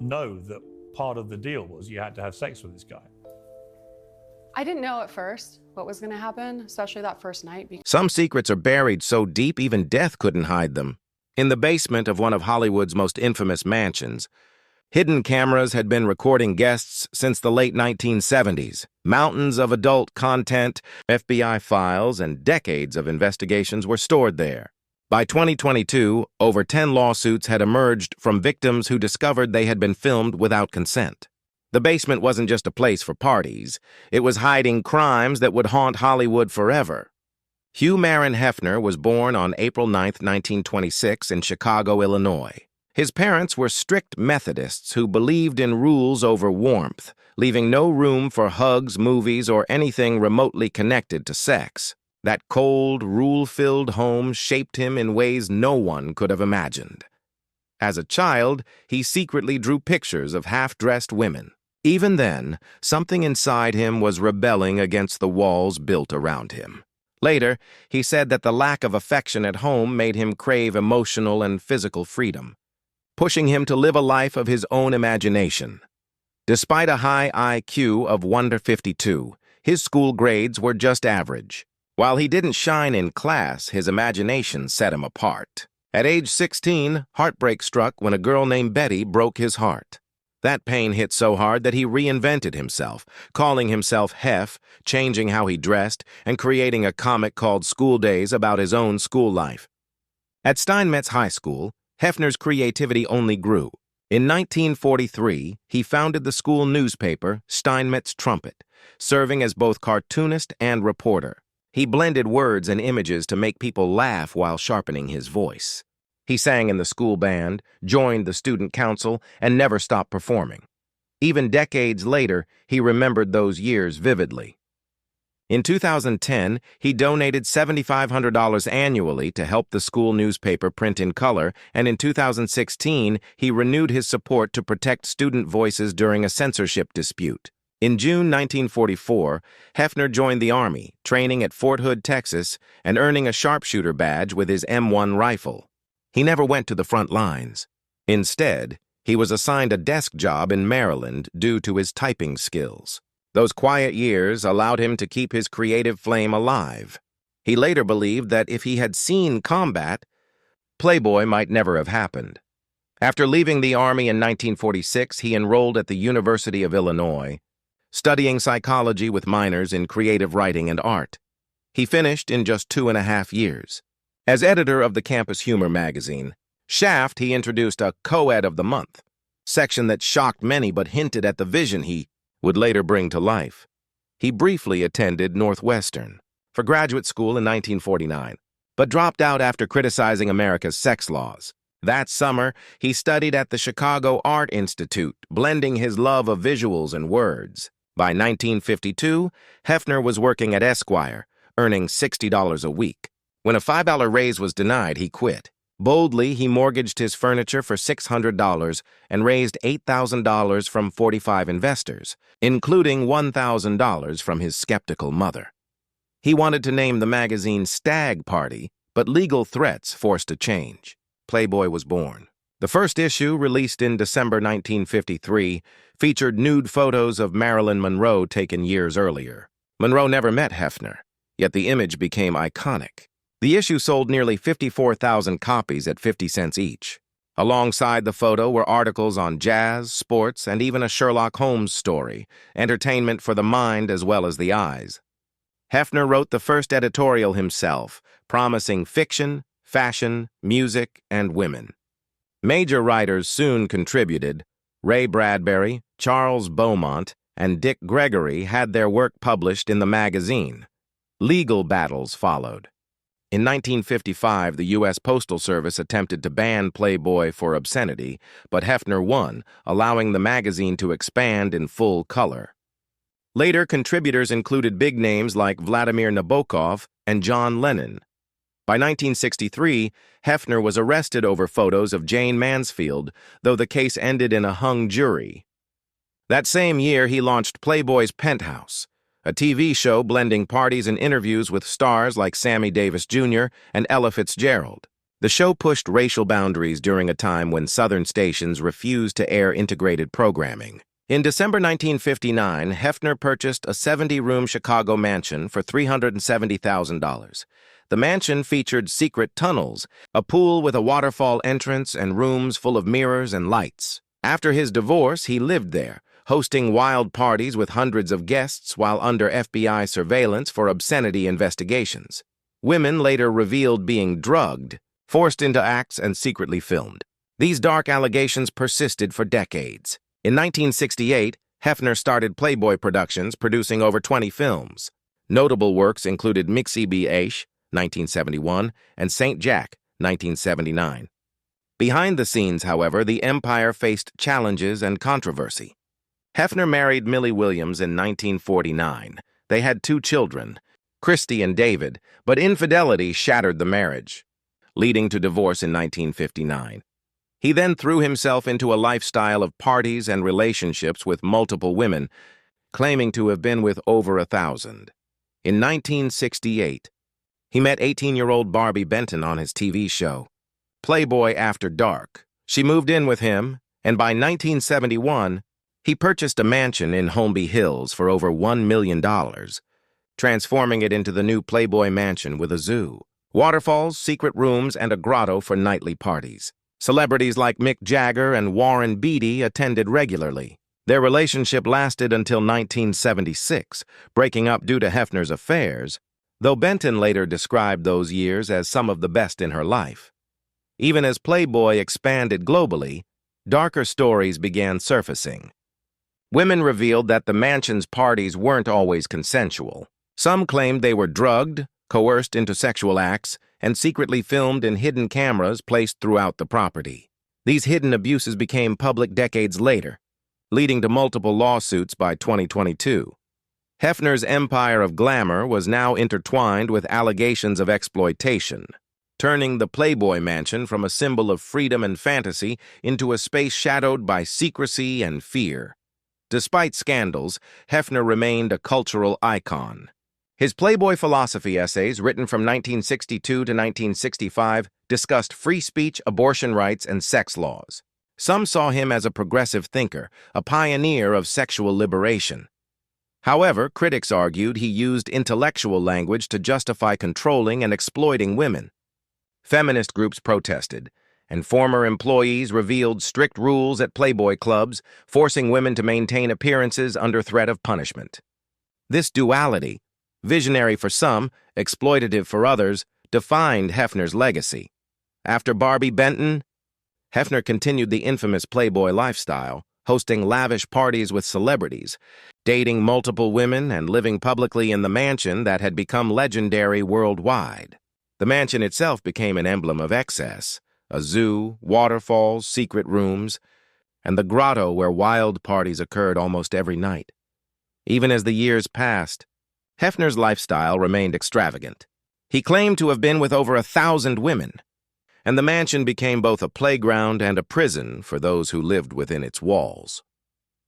know that part of the deal was you had to have sex with this guy? I didn't know at first what was going to happen, especially that first night. Some secrets are buried so deep even death couldn't hide them. In the basement of one of Hollywood's most infamous mansions, hidden cameras had been recording guests since the late 1970s. Mountains of adult content, FBI files, and decades of investigations were stored there. By 2022, over 10 lawsuits had emerged from victims who discovered they had been filmed without consent. The basement wasn't just a place for parties. It was hiding crimes that would haunt Hollywood forever. Hugh Hefner was born on April 9, 1926, in Chicago, Illinois. His parents were strict Methodists who believed in rules over warmth, leaving no room for hugs, movies, or anything remotely connected to sex. That cold, rule-filled home shaped him in ways no one could have imagined. As a child, he secretly drew pictures of half-dressed women. Even then, something inside him was rebelling against the walls built around him. Later, he said that the lack of affection at home made him crave emotional and physical freedom, pushing him to live a life of his own imagination. Despite a high IQ of 152, his school grades were just average. While he didn't shine in class, his imagination set him apart. At age 16, heartbreak struck when a girl named Betty broke his heart. That pain hit so hard that he reinvented himself, calling himself Hef, changing how he dressed, and creating a comic called School Days about his own school life. At Steinmetz High School, Hefner's creativity only grew. In 1943, he founded the school newspaper, Steinmetz Trumpet, serving as both cartoonist and reporter. He blended words and images to make people laugh while sharpening his voice. He sang in the school band, joined the student council, and never stopped performing. Even decades later, he remembered those years vividly. In 2010, he donated $7,500 annually to help the school newspaper print in color, and in 2016, he renewed his support to protect student voices during a censorship dispute. In June 1944, Hefner joined the Army, training at Fort Hood, Texas, and earning a sharpshooter badge with his M1 rifle. He never went to the front lines. Instead, he was assigned a desk job in Maryland due to his typing skills. Those quiet years allowed him to keep his creative flame alive. He later believed that if he had seen combat, Playboy might never have happened. After leaving the Army in 1946, he enrolled at the University of Illinois, studying psychology with minors in creative writing and art. He finished in just 2.5 years. As editor of the campus humor magazine, Shaft, he introduced a co-ed of the month, section that shocked many but hinted at the vision he would later bring to life. He briefly attended Northwestern for graduate school in 1949, but dropped out after criticizing America's sex laws. That summer, he studied at the Chicago Art Institute, blending his love of visuals and words. By 1952, Hefner was working at Esquire, earning $60 a week. When a $5 raise was denied, he quit. Boldly, he mortgaged his furniture for $600 and raised $8,000 from 45 investors, including $1,000 from his skeptical mother. He wanted to name the magazine Stag Party, but legal threats forced a change. Playboy was born. The first issue, released in December 1953, featured nude photos of Marilyn Monroe taken years earlier. Monroe never met Hefner, yet the image became iconic. The issue sold nearly 54,000 copies at 50 cents each. Alongside the photo were articles on jazz, sports, and even a Sherlock Holmes story, entertainment for the mind as well as the eyes. Hefner wrote the first editorial himself, promising fiction, fashion, music, and women. Major writers soon contributed. Ray Bradbury, Charles Beaumont, and Dick Gregory had their work published in the magazine. Legal battles followed. In 1955, the U.S. Postal Service attempted to ban Playboy for obscenity, but Hefner won, allowing the magazine to expand in full color. Later, contributors included big names like Vladimir Nabokov and John Lennon. By 1963, Hefner was arrested over photos of Jane Mansfield, though the case ended in a hung jury. That same year, he launched Playboy's Penthouse, a TV show blending parties and interviews with stars like Sammy Davis Jr. and Ella Fitzgerald. The show pushed racial boundaries during a time when Southern stations refused to air integrated programming. In December 1959, Hefner purchased a 70-room Chicago mansion for $370,000. The mansion featured secret tunnels, a pool with a waterfall entrance, and rooms full of mirrors and lights. After his divorce, he lived there, hosting wild parties with hundreds of guests while under FBI surveillance for obscenity investigations. Women later revealed being drugged, forced into acts, and secretly filmed. These dark allegations persisted for decades. In 1968, Hefner started Playboy Productions, producing over 20 films. Notable works included Mixie B. Aish, 1971, and St. Jack, 1979. Behind the scenes, however, the empire faced challenges and controversy. Hefner married Millie Williams in 1949. They had 2 children, Christy and David, but infidelity shattered the marriage, leading to divorce in 1959. He then threw himself into a lifestyle of parties and relationships with multiple women, claiming to have been with over 1,000. In 1968, he met 18-year-old Barbie Benton on his TV show, Playboy After Dark. She moved in with him, and by 1971, he purchased a mansion in Holmby Hills for over $1 million, transforming it into the new Playboy Mansion with a zoo, waterfalls, secret rooms, and a grotto for nightly parties. Celebrities like Mick Jagger and Warren Beatty attended regularly. Their relationship lasted until 1976, breaking up due to Hefner's affairs, though Benton later described those years as some of the best in her life. Even as Playboy expanded globally, darker stories began surfacing. Women revealed that the mansion's parties weren't always consensual. Some claimed they were drugged, coerced into sexual acts, and secretly filmed in hidden cameras placed throughout the property. These hidden abuses became public decades later, leading to multiple lawsuits by 2022. Hefner's empire of glamour was now intertwined with allegations of exploitation, turning the Playboy Mansion from a symbol of freedom and fantasy into a space shadowed by secrecy and fear. Despite scandals, Hefner remained a cultural icon. His Playboy philosophy essays, written from 1962 to 1965, discussed free speech, abortion rights, and sex laws. Some saw him as a progressive thinker, a pioneer of sexual liberation. However, critics argued he used intellectual language to justify controlling and exploiting women. Feminist groups protested, and former employees revealed strict rules at Playboy clubs, forcing women to maintain appearances under threat of punishment. This duality, visionary for some, exploitative for others, defined Hefner's legacy. After Barbie Benton, Hefner continued the infamous Playboy lifestyle, hosting lavish parties with celebrities, dating multiple women, and living publicly in the mansion that had become legendary worldwide. The mansion itself became an emblem of excess: a zoo, waterfalls, secret rooms, and the grotto where wild parties occurred almost every night. Even as the years passed, Hefner's lifestyle remained extravagant. He claimed to have been with over 1,000 women, and the mansion became both a playground and a prison for those who lived within its walls.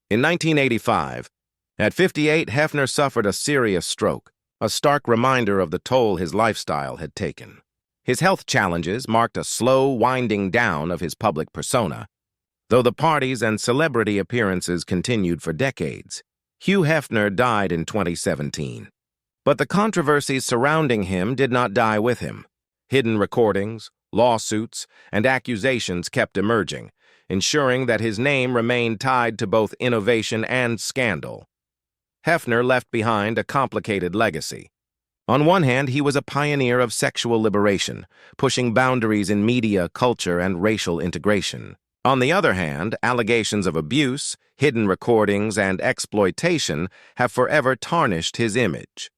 In 1985, at 58, Hefner suffered a serious stroke, a stark reminder of the toll his lifestyle had taken. His health challenges marked a slow winding down of his public persona, though the parties and celebrity appearances continued for decades. Hugh Hefner died in 2017. But the controversies surrounding him did not die with him. Hidden recordings, lawsuits, and accusations kept emerging, ensuring that his name remained tied to both innovation and scandal. Hefner left behind a complicated legacy. On one hand, he was a pioneer of sexual liberation, pushing boundaries in media, culture, and racial integration. On the other hand, allegations of abuse, hidden recordings, and exploitation have forever tarnished his image.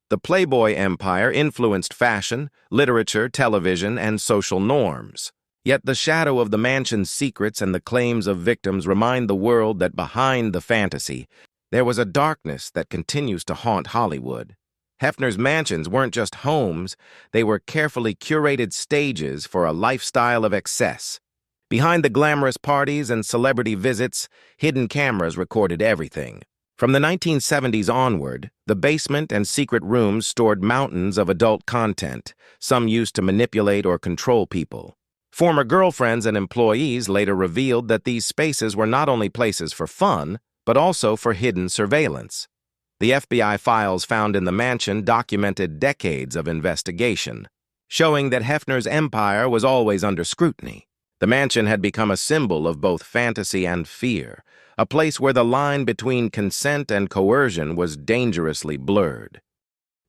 The Playboy empire influenced fashion, literature, television, and social norms. Yet the shadow of the mansion's secrets and the claims of victims remind the world that behind the fantasy, there was a darkness that continues to haunt Hollywood. Hefner's mansions weren't just homes, they were carefully curated stages for a lifestyle of excess. Behind the glamorous parties and celebrity visits, hidden cameras recorded everything, From the 1970s onward, the basement and secret rooms stored mountains of adult content, some used to manipulate or control people. Former girlfriends and employees later revealed that these spaces were not only places for fun, but also for hidden surveillance. The FBI files found in the mansion documented decades of investigation, showing that Hefner's empire was always under scrutiny. The mansion had become a symbol of both fantasy and fear, a place where the line between consent and coercion was dangerously blurred.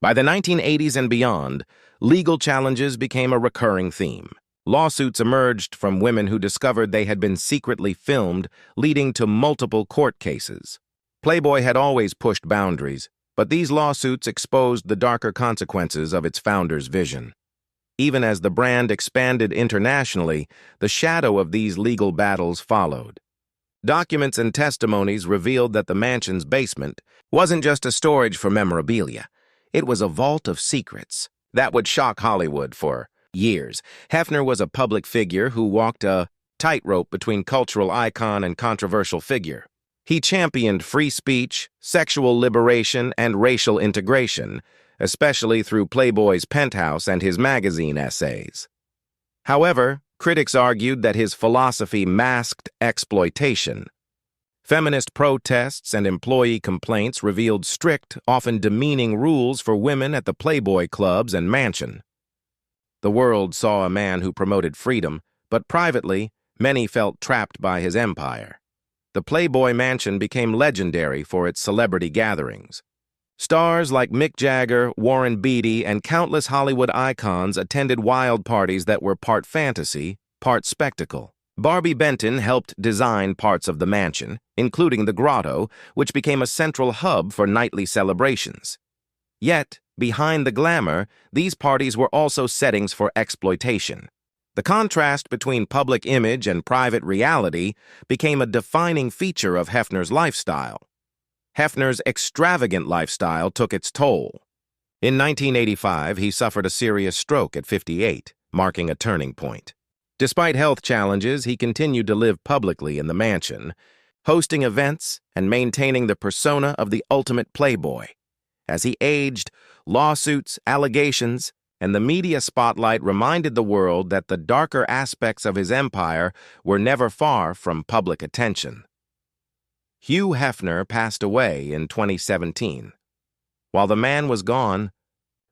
By the 1980s and beyond, legal challenges became a recurring theme. Lawsuits emerged from women who discovered they had been secretly filmed, leading to multiple court cases. Playboy had always pushed boundaries, but these lawsuits exposed the darker consequences of its founder's vision. Even as the brand expanded internationally, the shadow of these legal battles followed. Documents and testimonies revealed that the mansion's basement wasn't just a storage for memorabilia. It was a vault of secrets that would shock Hollywood for years. Hefner was a public figure who walked a tightrope between cultural icon and controversial figure. He championed free speech, sexual liberation, and racial integration, especially through Playboy's penthouse and his magazine essays. However, critics argued that his philosophy masked exploitation. Feminist protests and employee complaints revealed strict, often demeaning rules for women at the Playboy clubs and mansion. The world saw a man who promoted freedom, but privately, many felt trapped by his empire. The Playboy Mansion became legendary for its celebrity gatherings. Stars like Mick Jagger, Warren Beatty, and countless Hollywood icons attended wild parties that were part fantasy, part spectacle. Barbie Benton helped design parts of the mansion, including the grotto, which became a central hub for nightly celebrations. Yet, behind the glamour, these parties were also settings for exploitation. The contrast between public image and private reality became a defining feature of Hefner's lifestyle. Hefner's extravagant lifestyle took its toll. In 1985, he suffered a serious stroke at 58, marking a turning point. Despite health challenges, he continued to live publicly in the mansion, hosting events and maintaining the persona of the ultimate playboy. As he aged, lawsuits, allegations, and the media spotlight reminded the world that the darker aspects of his empire were never far from public attention. Hugh Hefner passed away in 2017. While the man was gone,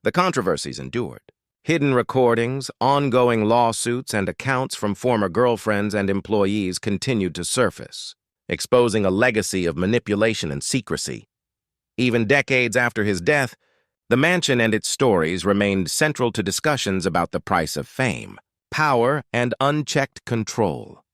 the controversies endured. Hidden recordings, ongoing lawsuits, and accounts from former girlfriends and employees continued to surface, exposing a legacy of manipulation and secrecy. Even decades after his death, the mansion and its stories remained central to discussions about the price of fame, power, and unchecked control.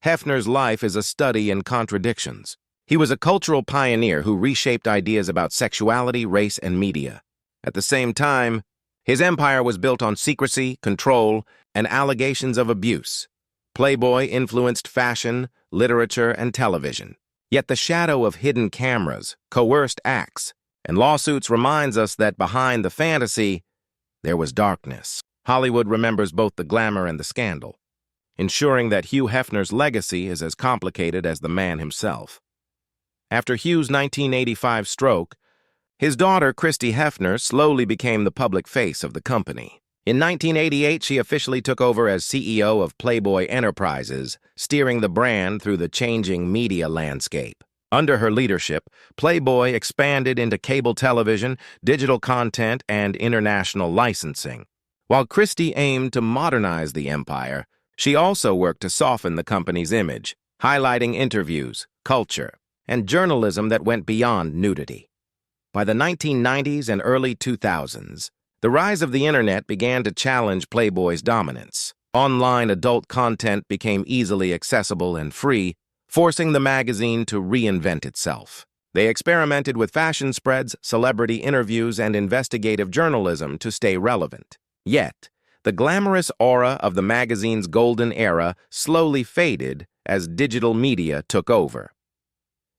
Hefner's life is a study in contradictions. He was a cultural pioneer who reshaped ideas about sexuality, race, and media. At the same time, his empire was built on secrecy, control, and allegations of abuse. Playboy influenced fashion, literature, and television. Yet the shadow of hidden cameras, coerced acts, and lawsuits reminds us that behind the fantasy, there was darkness. Hollywood remembers both the glamour and the scandal, ensuring that Hugh Hefner's legacy is as complicated as the man himself. After Hugh's 1985 stroke, his daughter, Christy Hefner, slowly became the public face of the company. In 1988, she officially took over as CEO of Playboy Enterprises, steering the brand through the changing media landscape. Under her leadership, Playboy expanded into cable television, digital content, and international licensing. While Christy aimed to modernize the empire, she also worked to soften the company's image, highlighting interviews, culture, and journalism that went beyond nudity. By the 1990s and early 2000s, the rise of the internet began to challenge Playboy's dominance. Online adult content became easily accessible and free, forcing the magazine to reinvent itself. They experimented with fashion spreads, celebrity interviews, and investigative journalism to stay relevant. Yet, the glamorous aura of the magazine's golden era slowly faded as digital media took over.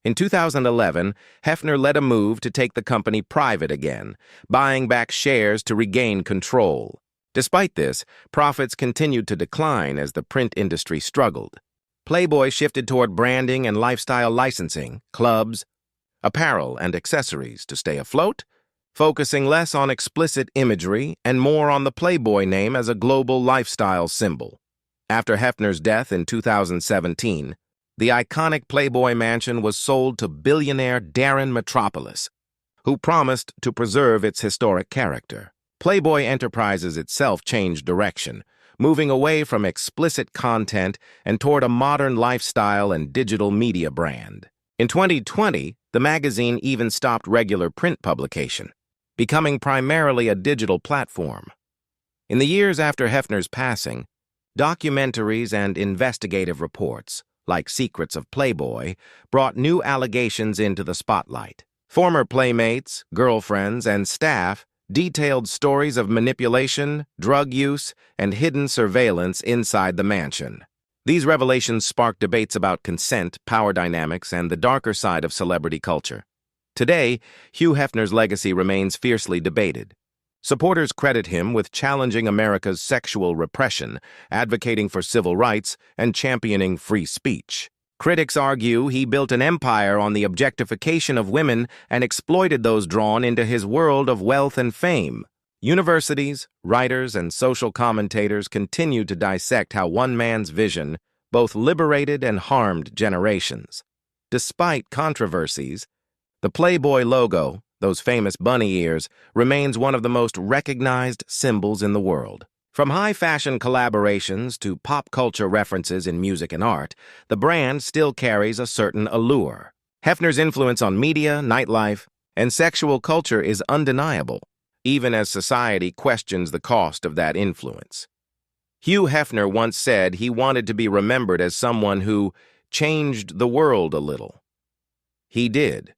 In 2011, Hefner led a move to take the company private again, buying back shares to regain control. Despite this, profits continued to decline as the print industry struggled. Playboy shifted toward branding and lifestyle licensing, clubs, apparel and accessories to stay afloat, focusing less on explicit imagery and more on the Playboy name as a global lifestyle symbol. After Hefner's death in 2017, the iconic Playboy Mansion was sold to billionaire Darren Metropolis, who promised to preserve its historic character. Playboy Enterprises itself changed direction, moving away from explicit content and toward a modern lifestyle and digital media brand. In 2020, the magazine even stopped regular print publication, becoming primarily a digital platform. In the years after Hefner's passing, documentaries and investigative reports, like Secrets of Playboy, brought new allegations into the spotlight. Former playmates, girlfriends, and staff detailed stories of manipulation, drug use, and hidden surveillance inside the mansion. These revelations sparked debates about consent, power dynamics, and the darker side of celebrity culture. Today, Hugh Hefner's legacy remains fiercely debated. Supporters credit him with challenging America's sexual repression, advocating for civil rights, and championing free speech. Critics argue he built an empire on the objectification of women and exploited those drawn into his world of wealth and fame. Universities, writers, and social commentators continue to dissect how one man's vision both liberated and harmed generations. Despite controversies, the Playboy logo, those famous bunny ears, remains one of the most recognized symbols in the world. From high-fashion collaborations to pop culture references in music and art, the brand still carries a certain allure. Hefner's influence on media, nightlife, and sexual culture is undeniable, even as society questions the cost of that influence. Hugh Hefner once said he wanted to be remembered as someone who changed the world a little. He did,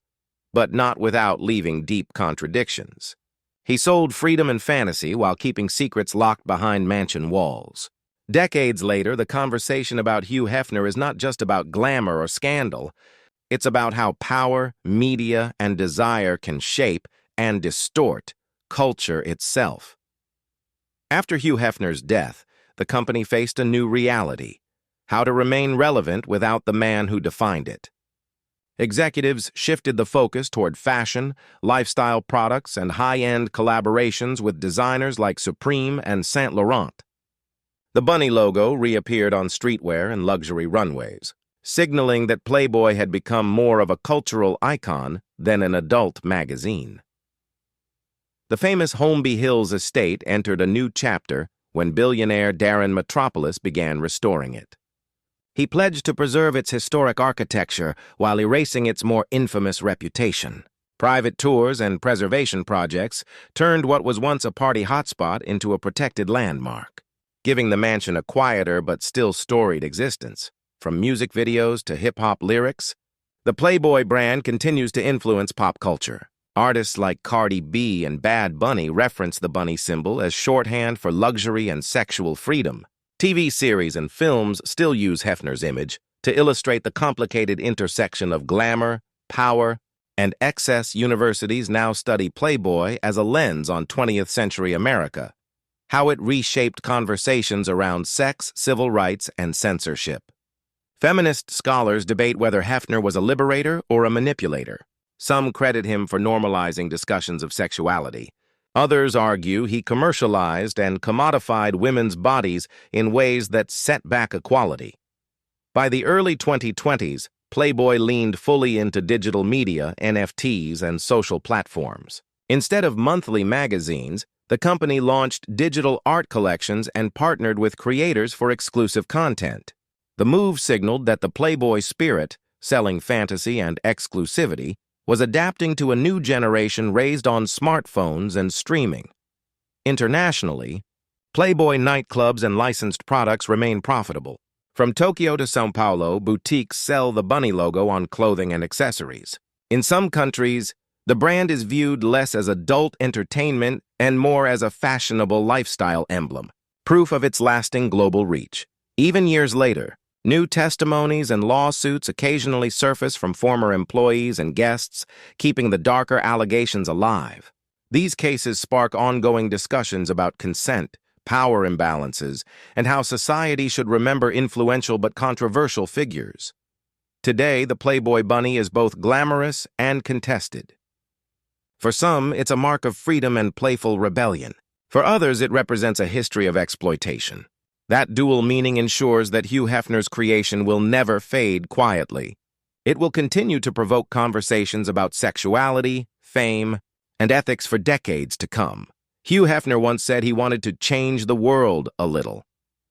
but not without leaving deep contradictions. He sold freedom and fantasy while keeping secrets locked behind mansion walls. Decades later, the conversation about Hugh Hefner is not just about glamour or scandal. It's about how power, media, and desire can shape and distort culture itself. After Hugh Hefner's death, the company faced a new reality: how to remain relevant without the man who defined it. Executives shifted the focus toward fashion, lifestyle products, and high-end collaborations with designers like Supreme and Saint Laurent. The bunny logo reappeared on streetwear and luxury runways, signaling that Playboy had become more of a cultural icon than an adult magazine. The famous Holmby Hills estate entered a new chapter when billionaire Darren Metropolis began restoring it. He pledged to preserve its historic architecture while erasing its more infamous reputation. Private tours and preservation projects turned what was once a party hotspot into a protected landmark, giving the mansion a quieter but still storied existence. From music videos to hip-hop lyrics, the Playboy brand continues to influence pop culture. Artists like Cardi B and Bad Bunny reference the bunny symbol as shorthand for luxury and sexual freedom. TV series and films still use Hefner's image to illustrate the complicated intersection of glamour, power, and excess. Universities now study Playboy as a lens on 20th century America, how it reshaped conversations around sex, civil rights, and censorship. Feminist scholars debate whether Hefner was a liberator or a manipulator. Some credit him for normalizing discussions of sexuality. Others argue he commercialized and commodified women's bodies in ways that set back equality. By the early 2020s, Playboy leaned fully into digital media, NFTs, and social platforms. Instead of monthly magazines, the company launched digital art collections and partnered with creators for exclusive content. The move signaled that the Playboy spirit, selling fantasy and exclusivity, was adapting to a new generation raised on smartphones and streaming. Internationally, Playboy nightclubs and licensed products remain profitable. From Tokyo to São Paulo, boutiques sell the bunny logo on clothing and accessories. In some countries, the brand is viewed less as adult entertainment and more as a fashionable lifestyle emblem, proof of its lasting global reach. Even years later, new testimonies and lawsuits occasionally surface from former employees and guests, keeping the darker allegations alive. These cases spark ongoing discussions about consent, power imbalances, and how society should remember influential but controversial figures. Today, the Playboy bunny is both glamorous and contested. For some, it's a mark of freedom and playful rebellion. For others, it represents a history of exploitation. That dual meaning ensures that Hugh Hefner's creation will never fade quietly. It will continue to provoke conversations about sexuality, fame, and ethics for decades to come. Hugh Hefner once said he wanted to change the world a little.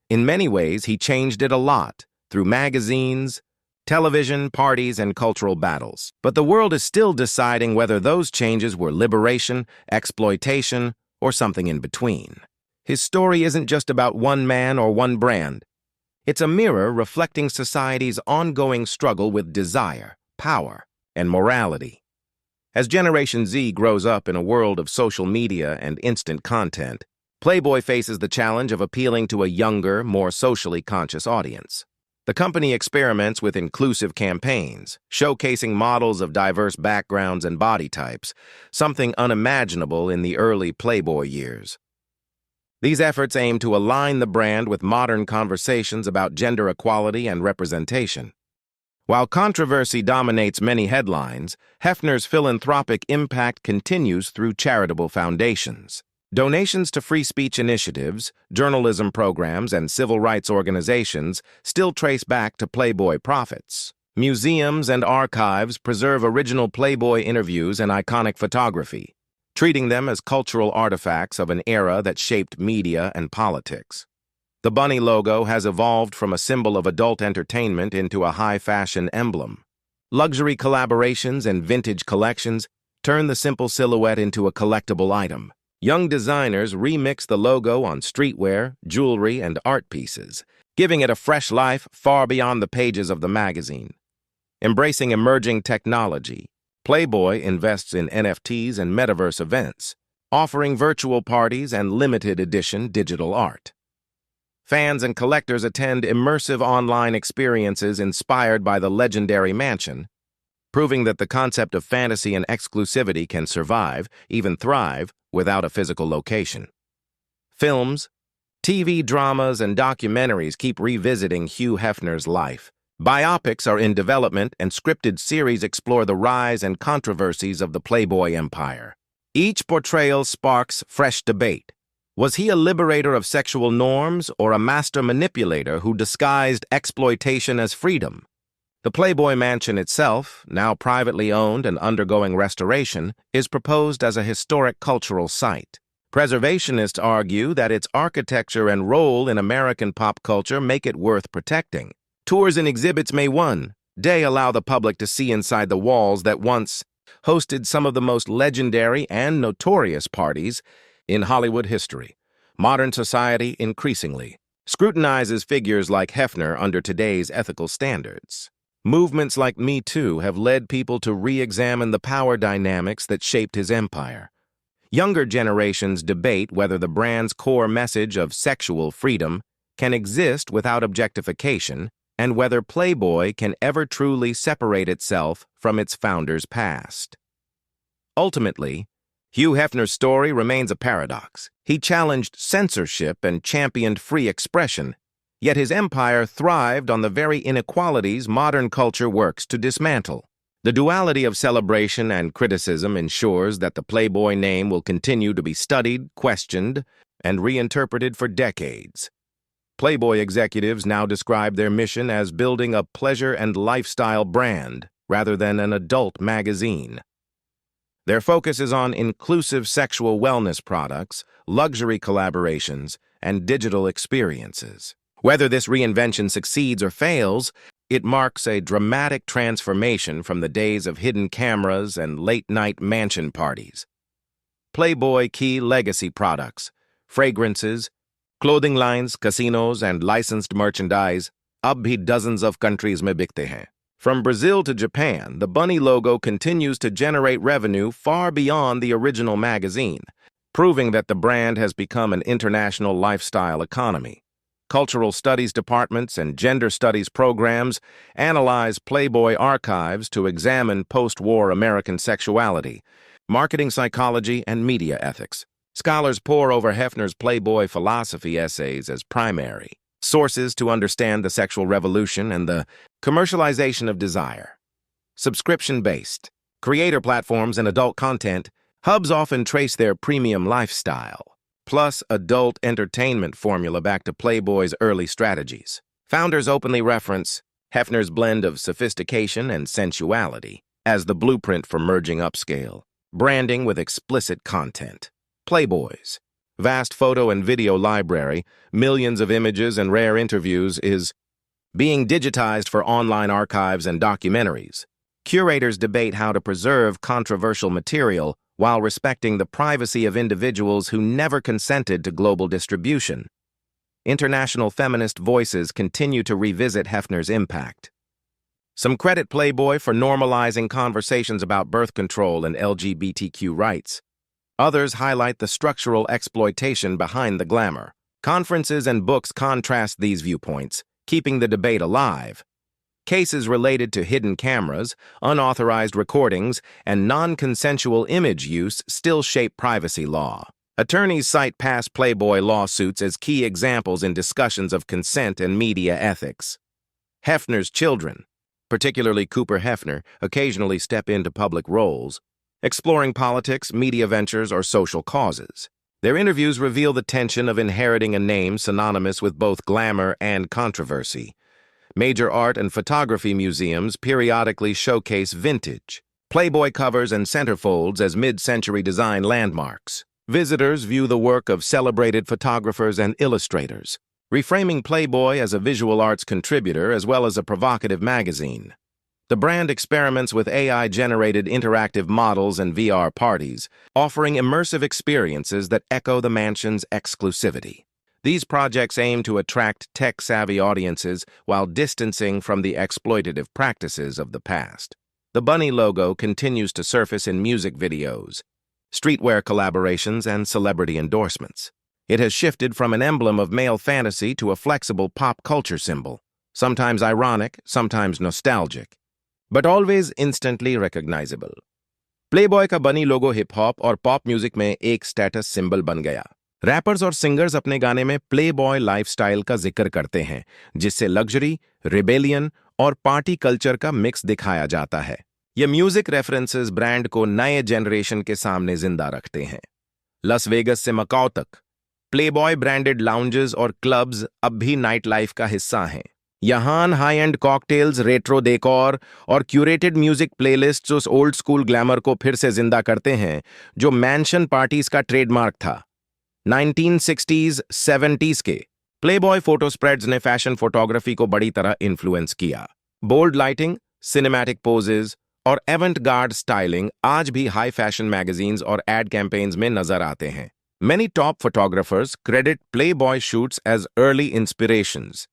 In many ways, he changed it a lot, through magazines, television, parties, and cultural battles. But the world is still deciding whether those changes were liberation, exploitation, or something in between. His story isn't just about one man or one brand. It's a mirror reflecting society's ongoing struggle with desire, power, and morality. As Generation Z grows up in a world of social media and instant content, Playboy faces the challenge of appealing to a younger, more socially conscious audience. The company experiments with inclusive campaigns, showcasing models of diverse backgrounds and body types, something unimaginable in the early Playboy years. These efforts aim to align the brand with modern conversations about gender equality and representation. While controversy dominates many headlines, Hefner's philanthropic impact continues through charitable foundations. Donations to free speech initiatives, journalism programs, and civil rights organizations still trace back to Playboy profits. Museums and archives preserve original Playboy interviews and iconic photography, treating them as cultural artifacts of an era that shaped media and politics. The bunny logo has evolved from a symbol of adult entertainment into a high-fashion emblem. Luxury collaborations and vintage collections turn the simple silhouette into a collectible item. Young designers remix the logo on streetwear, jewelry, and art pieces, giving it a fresh life far beyond the pages of the magazine. Embracing emerging technology, Playboy invests in NFTs and metaverse events, offering virtual parties and limited-edition digital art. Fans and collectors attend immersive online experiences inspired by the legendary mansion, proving that the concept of fantasy and exclusivity can survive, even thrive, without a physical location. Films, TV dramas, and documentaries keep revisiting Hugh Hefner's life. Biopics are in development, and scripted series explore the rise and controversies of the Playboy empire. Each portrayal sparks fresh debate. Was he a liberator of sexual norms or a master manipulator who disguised exploitation as freedom? The Playboy Mansion itself, now privately owned and undergoing restoration, is proposed as a historic cultural site. Preservationists argue that its architecture and role in American pop culture make it worth protecting. Tours and exhibits may one day allow the public to see inside the walls that once hosted some of the most legendary and notorious parties in Hollywood history. Modern society increasingly scrutinizes figures like Hefner under today's ethical standards. Movements like Me Too have led people to re-examine the power dynamics that shaped his empire. Younger generations debate whether the brand's core message of sexual freedom can exist without objectification and whether Playboy can ever truly separate itself from its founder's past. Ultimately, Hugh Hefner's story remains a paradox. He challenged censorship and championed free expression, yet his empire thrived on the very inequalities modern culture works to dismantle. The duality of celebration and criticism ensures that the Playboy name will continue to be studied, questioned, and reinterpreted for decades. Playboy executives now describe their mission as building a pleasure and lifestyle brand rather than an adult magazine. Their focus is on inclusive sexual wellness products, luxury collaborations, and digital experiences. Whether this reinvention succeeds or fails, it marks a dramatic transformation from the days of hidden cameras and late-night mansion parties. Playboy key legacy products, fragrances, clothing lines, casinos, and licensed merchandise, ab bhi dozens of countries mein bikte hain. From Brazil to Japan, the bunny logo continues to generate revenue far beyond the original magazine, proving that the brand has become an international lifestyle economy. Cultural studies departments and gender studies programs analyze Playboy archives to examine post-war American sexuality, marketing psychology, and media ethics. Scholars pore over Hefner's Playboy philosophy essays as primary sources to understand the sexual revolution and the Commercialization of desire. Subscription-based. Creator platforms and adult content, hubs often trace their premium lifestyle, plus adult entertainment formula back to Playboy's early strategies. Founders openly reference Hefner's blend of sophistication and sensuality as the blueprint for merging upscale, branding with explicit content. Playboy's vast photo and video library, millions of images and rare interviews is being digitized for online archives and documentaries. Curators debate how to preserve controversial material while respecting the privacy of individuals who never consented to global distribution. International feminist voices continue to revisit Hefner's impact. Some credit Playboy for normalizing conversations about birth control and LGBTQ rights. Others highlight the structural exploitation behind the glamour. Conferences and books contrast these viewpoints, keeping the debate alive. Cases related to hidden cameras, unauthorized recordings, and non-consensual image use still shape privacy law. Attorneys cite past Playboy lawsuits as key examples in discussions of consent and media ethics. Hefner's children, particularly Cooper Hefner, occasionally step into public roles, exploring politics, media ventures, or social causes. Their interviews reveal the tension of inheriting a name synonymous with both glamour and controversy. Major art and photography museums periodically showcase vintage Playboy covers and centerfolds as mid-century design landmarks. Visitors view the work of celebrated photographers and illustrators, reframing Playboy as a visual arts contributor as well as a provocative magazine. The brand experiments with AI-generated interactive models and VR parties, offering immersive experiences that echo the mansion's exclusivity. These projects aim to attract tech-savvy audiences while distancing from the exploitative practices of the past. The bunny logo continues to surface in music videos, streetwear collaborations, and celebrity endorsements. It has shifted from an emblem of male fantasy to a flexible pop culture symbol, sometimes ironic, sometimes nostalgic, but always instantly recognizable. Playboy का बनी लोगो hip hop और pop music में एक status symbol बन गया। Rappers और singers अपने गाने में प्लेबॉय लाइफस्टाइल का जिक्र करते हैं, जिससे लग्जरी, रिबेलियन और पार्टी कल्चर का मिक्स दिखाया जाता है। ये म्यूजिक रेफरेंसेस ब्रांड को नए जनरेशन के सामने जिंदा रखते हैं। लस वेगस से मकाओ तक प्लेबॉय ब्रांडेड लाउंजेस और क्लब्स अब भी नाइट लाइफ का हिस्सा हैं। यहाँ high end cocktails, retro decor और क्यूरेटेड म्यूजिक प्लेलिस्ट्स उस ओल्ड स्कूल ग्लैमर को फिर से जिंदा करते हैं जो मैंशन पार्टीज का ट्रेडमार्क था। 1960s, 70s के प्लेबॉय फोटो स्प्रेड्स ने फैशन फोटोग्राफी को बड़ी तरह इन्फ्लुएंस किया। बोल्ड लाइटिंग, सिनेमैटिक पोजेज और एवेंट गार्ड स्टाइलिंग आज भी हाई फैशन मैगजीन्स और एड कैंपेन्स में नजर आते हैं। Many top photographers credit Playboy shoots as early inspirations.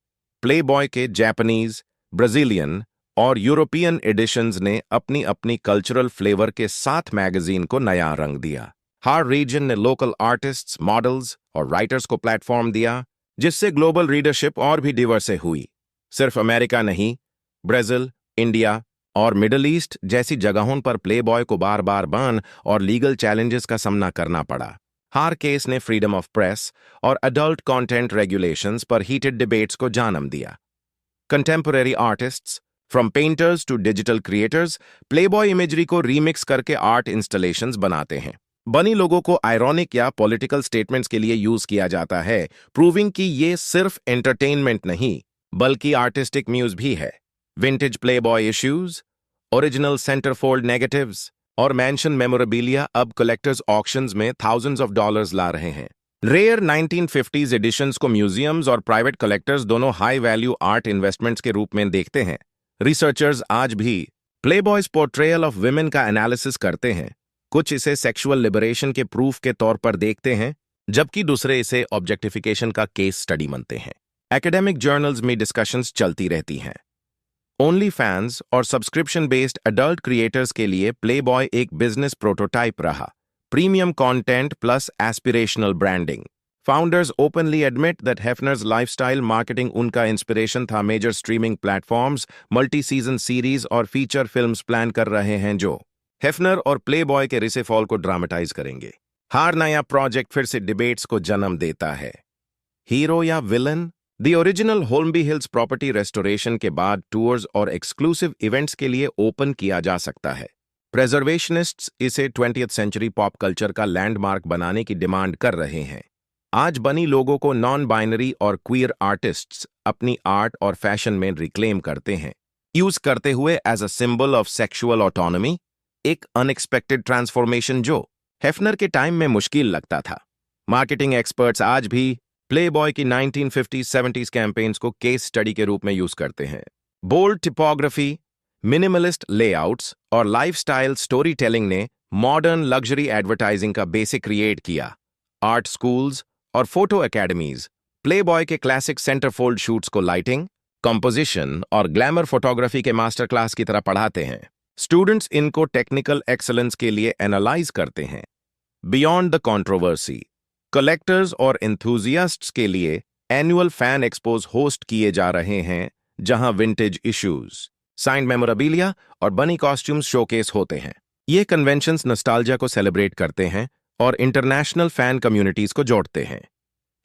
Playboy के जापानीज, ब्राजीलियन और यूरोपियन एडिशंस ने अपनी अपनी कल्चरल फ्लेवर के साथ मैगजीन को नया रंग दिया। हर रीजन ने लोकल आर्टिस्ट्स, मॉडल्स और राइटर्स को प्लेटफॉर्म दिया, जिससे ग्लोबल रीडरशिप और भी डिवर्स हुई। सिर्फ अमेरिका नहीं, ब्राजील, इंडिया और मिडल ईस्ट जैसी जगहों पर प्लेबॉय को बार बार बैन और लीगल चैलेंजेस का सामना करना पड़ा। हर केस ने फ्रीडम ऑफ प्रेस और अडल्ट कंटेंट रेगुलेशंस पर हीटेड डिबेट्स को जन्म दिया। Contemporary artists, from painters to digital creators, Playboy imagery को रीमिक्स करके आर्ट इंस्टॉलेशंस बनाते हैं। बनी लोगों को आयरॉनिक या पॉलिटिकल स्टेटमेंट्स के लिए यूज किया जाता है, प्रूविंग कि ये सिर्फ एंटरटेनमेंट नहीं बल्कि आर्टिस्टिक म्यूज भी है। Vintage Playboy issues, original centrefold negatives और मैंशन मेमोरेबिलिया अब कलेक्टर्स ऑक्शंस में थाउजेंड्स ऑफ डॉलर्स ला रहे हैं। रेयर 1950s एडिशंस को म्यूजियम्स और प्राइवेट कलेक्टर्स दोनों हाई वैल्यू आर्ट इन्वेस्टमेंट्स के रूप में देखते हैं। रिसर्चर्स आज भी प्लेबॉयज पोर्ट्रेयल ऑफ विमेन का एनालिसिस करते हैं। कुछ इसे सेक्सुअल लिबरेशन के प्रूफ के तौर पर देखते हैं, जबकि दूसरे इसे ऑब्जेक्टिफिकेशन का केस स्टडी मानते हैं। एकेडमिक जर्नल्स में डिस्कशंस चलती रहती हैं। ओनली फैंस और सब्सक्रिप्शन बेस्ड अडल्ट क्रिएटर्स के लिए प्लेबॉय एक बिजनेस प्रोटोटाइप रहा। Premium content plus aspirational branding. Founders openly admit that Hefner's lifestyle marketing उनका इंस्पिरेशन था। Major streaming platforms multi season series और फीचर फिल्म्स प्लान कर रहे हैं जो हेफनर और प्लेबॉय के रिसे फॉल को ड्रामेटाइज करेंगे। हर नया प्रोजेक्ट फिर से डिबेट्स को जन्म देता है। हीरो या villain, the original Holmby Hills property restoration के बाद टूर्स और एक्सक्लूसिव इवेंट्स के लिए ओपन किया जा सकता है। प्रेजर्वेशनिस्ट्स इसे 20th सेंचुरी पॉप कल्चर का लैंडमार्क बनाने की डिमांड कर रहे हैं। आज बनी लोगों को नॉन बाइनरी और क्वीयर आर्टिस्ट्स अपनी आर्ट और फैशन में रिक्लेम करते हैं, यूज करते हुए as a symbol of sexual autonomy, एक अनएक्सपेक्टेड ट्रांसफॉर्मेशन जो हेफनर के टाइम में मुश्किल लगता था। मार्केटिंग एक्सपर्ट्स आज भी प्लेबॉय की 1950s-70s कैंपेन्स को केस स्टडी के रूप में यूज करते हैं। बोल्ड टिपोग्राफी, मिनिमलिस्ट लेआउट्स और लाइफस्टाइल स्टोरी टेलिंग ने मॉडर्न लग्जरी एडवर्टाइजिंग का बेसिक क्रिएट किया। आर्ट स्कूल्स और फोटो एकेडमीज प्लेबॉय के क्लासिक सेंटरफोल्ड शूट्स को लाइटिंग, कंपोजिशन और ग्लैमर फोटोग्राफी के मास्टर क्लास की तरह पढ़ाते हैं। स्टूडेंट्स इनको टेक्निकल एक्सेलेंस के लिए एनालाइज करते हैं। बियॉन्ड द कंट्रोवर्सी, कलेक्टर्स और एंथुजियास्ट्स के लिए एनुअल फैन एक्सपोज होस्ट किए जा रहे हैं, जहां विंटेज इश्यूज, साइंड मेमोरेबिलिया और बनी कॉस्ट्यूम्स शोकेस होते हैं। ये कन्वेंशंस नॉस्टैल्जिया को सेलिब्रेट करते हैं और इंटरनेशनल फैन कम्युनिटीज को जोड़ते हैं।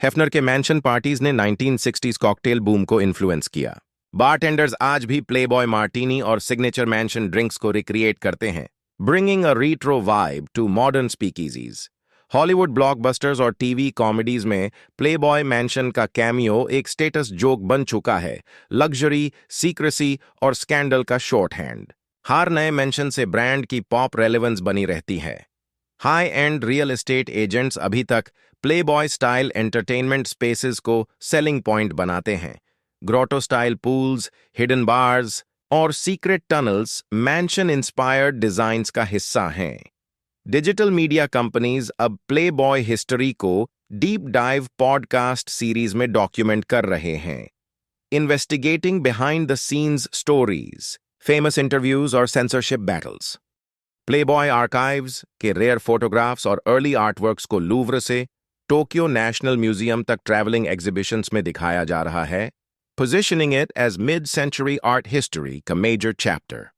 हेफनर के मैंशन पार्टीज ने 1960s कॉकटेल बूम को इन्फ्लुएंस किया। बारटेंडर्स आज भी प्लेबॉय मार्टिनी और सिग्नेचर मैंशन ड्रिंक्स को रिक्रिएट करते हैं, bringing a retro vibe to modern speakeasies. Hollywood blockbusters और टीवी कॉमेडीज में प्लेबॉय मैंशन का कैमियो एक स्टेटस जोक बन चुका है, लग्जरी, सीक्रेसी और स्कैंडल का शॉर्ट हैंड। हर नए मेंशन से ब्रांड की पॉप रेलेवेंस बनी रहती है। High end real estate agents अभी तक प्लेबॉय स्टाइल एंटरटेनमेंट स्पेसेस को सेलिंग पॉइंट बनाते हैं। Grotto style pools, hidden bars और secret tunnels mansion inspired designs का हिस्सा हैं। डिजिटल मीडिया कंपनीज अब प्लेबॉय हिस्ट्री को डीप डाइव पॉडकास्ट सीरीज में डॉक्यूमेंट कर रहे हैं, investigating behind the scenes stories, famous interviews और सेंसरशिप बैटल्स। प्लेबॉय आर्काइव्स के रेयर फोटोग्राफ्स और अर्ली आर्टवर्क्स को लूव्र से टोक्यो नेशनल म्यूजियम तक ट्रैवलिंग एग्जीबिशंस में दिखाया जा रहा है, positioning it as mid-century art history का major chapter.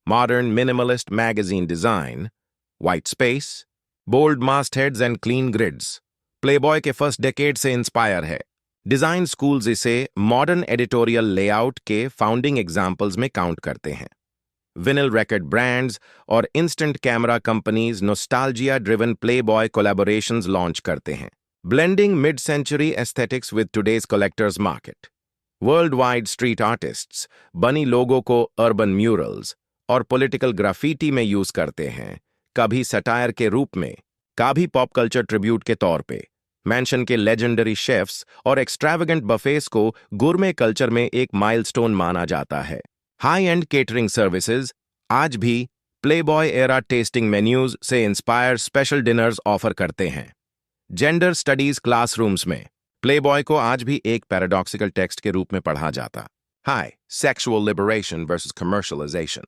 Modern minimalist magazine design, white space, bold mastheads and clean grids, Playboy के फर्स्ट डेकेड से इंस्पायर है। डिजाइन स्कूल्स इसे मॉडर्न एडिटोरियल लेआउट के फाउंडिंग एग्जाम्पल्स में काउंट करते हैं। Vinyl record brands और instant camera companies nostalgia driven Playboy collaborations launch करते हैं, blending mid century aesthetics with today's collectors market. World wide street artists bunny logo को urban murals और political graffiti में use करते हैं, कभी सटायर के रूप में, कभी पॉप कल्चर ट्रिब्यूट के तौर पे। मैंशन के लेजेंडरी शेफ्स और एक्सट्रावेगेंट बफेस को गुरमे कल्चर में एक माइलस्टोन माना जाता है। हाई एंड केटरिंग सर्विसेज आज भी प्लेबॉय एरा टेस्टिंग मेन्यूज से इंस्पायर स्पेशल डिनर्स ऑफर करते हैं। जेंडर स्टडीज क्लासरूम्स में प्लेबॉय को आज भी एक पैराडॉक्सिकल टेक्स्ट के रूप में पढ़ा जाता। High sexual liberation versus commercialisation.